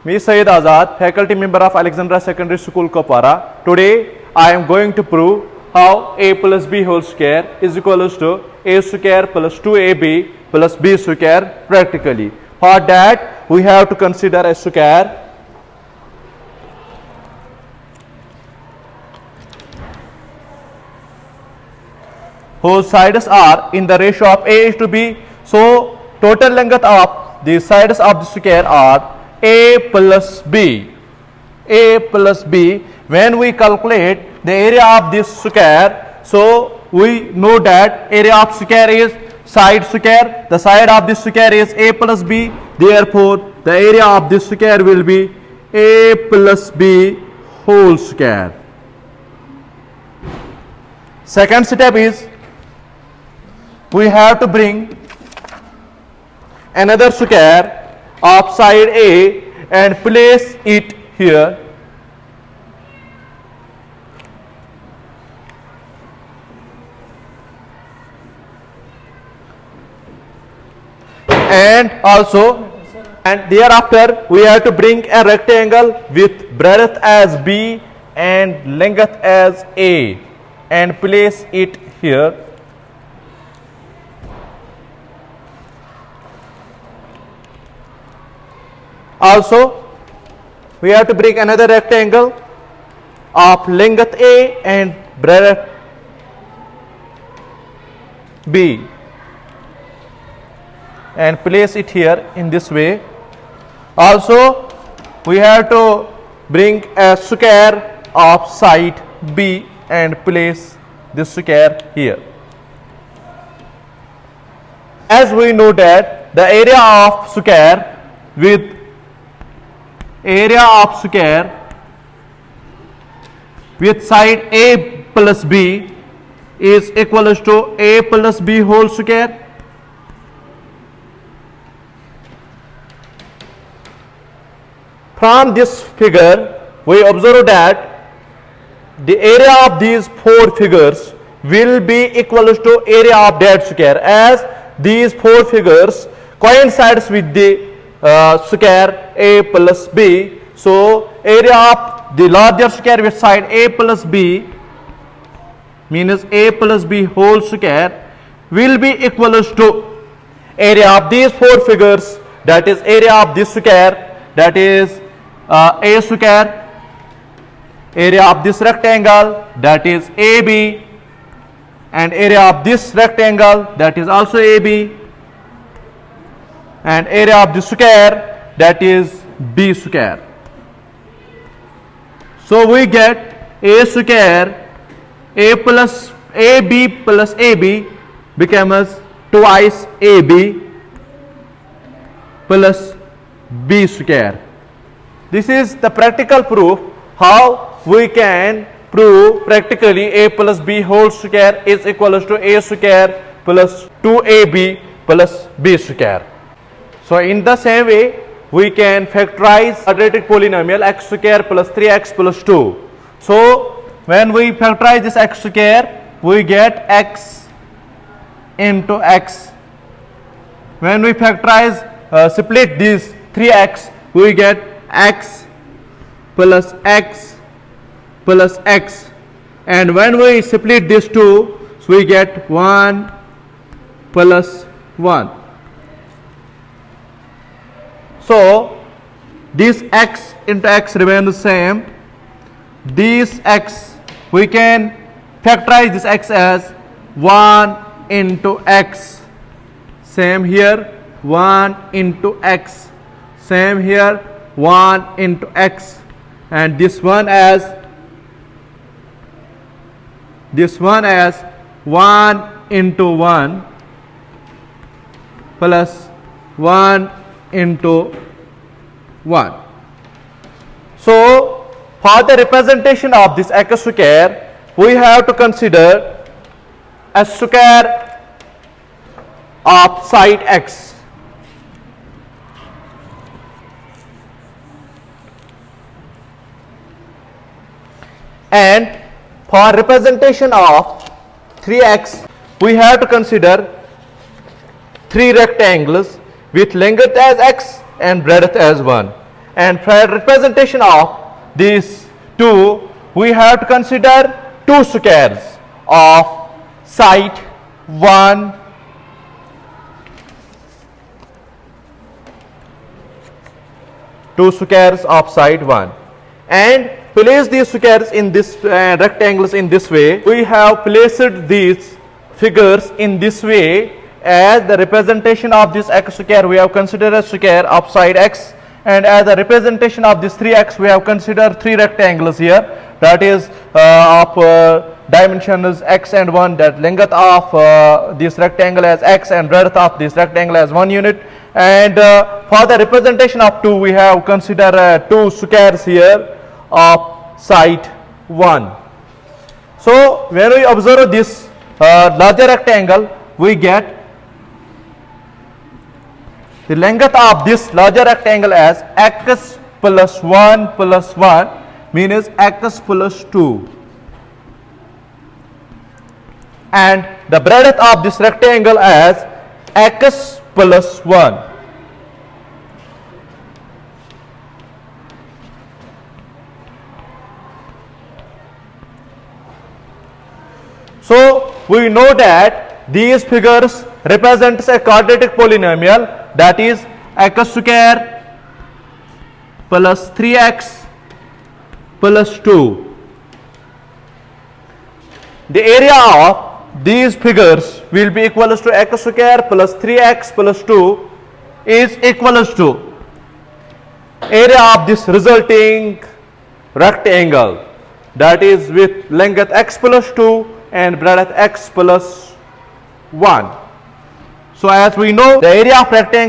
Me Syed Azad, faculty member of Alexandra Secondary School, Kopara. Today I am going to prove how a plus b whole square is equals to a square plus 2ab plus b square practically. For that we have to consider a square whose sides are in the ratio of a is to b. So total length of the sides of the square are a plus b. A plus b. When we calculate the area of this square, so we know that area of square is side square. The side of this square is a plus b. Therefore, the area of this square will be a plus b whole square. Second step is we have to bring another square of side A and place it here. And thereafter we have to bring a rectangle with breadth as B and length as A and place it here. Also, we have to bring another rectangle of length A and breadth B and place it here in this way. Also, we have to bring a square of side B and place this square here. As we know that the area of square with side A plus B is equals to A plus B whole square. From this figure, we observe that the area of these four figures will be equals to area of that square, as these four figures coincides with the square A plus B. So area of the larger square with side A plus B means A plus B whole square will be equals to area of these four figures, that is area of this square, that is A square, area of this rectangle, that is AB, and area of this rectangle, that is also AB, and area of the square, that is B square. So we get A square, A plus AB plus AB becomes twice AB plus B square. This is the practical proof how we can prove practically A plus B whole square is equals to A square plus 2AB plus B square. So in the same way, we can factorize quadratic polynomial x square plus 3x plus 2. So when we factorize this x square, we get x into x. When we factorize, split this 3x, we get x plus x plus x. And when we split these two, so we get 1 plus 1. So this x into x remains the same. This x, we can factorize this x as 1 into x. Same here, 1 into x. Same here, 1 into x. And this one as 1 into 1 plus 1 into 1. So for the representation of this x square, we have to consider a square of side x. And for representation of 3x, we have to consider three rectangles with length as x and breadth as 1. And for representation of these two, we have to consider two squares of side 1 two squares of side 1, and place these squares in this rectangles in this way. We have placed these figures in this way as the representation of this x square. We have considered a square of side x, and as a representation of this 3x we have considered three rectangles here, that is of dimensions x and 1, that length of this rectangle as x and breadth of this rectangle as 1 unit. And for the representation of 2 we have considered two squares here of side 1. So when we observe this larger rectangle, we get the length of this larger rectangle as x plus 1 plus 1, means x plus 2, and the breadth of this rectangle as x plus 1. So we know that these figures represents a quadratic polynomial, that is x square plus 3x plus 2. The area of these figures will be equals to x square plus 3x plus 2 is equals to area of this resulting rectangle, that is with length x plus 2 and breadth x plus 1. So as we know, the area of rectangle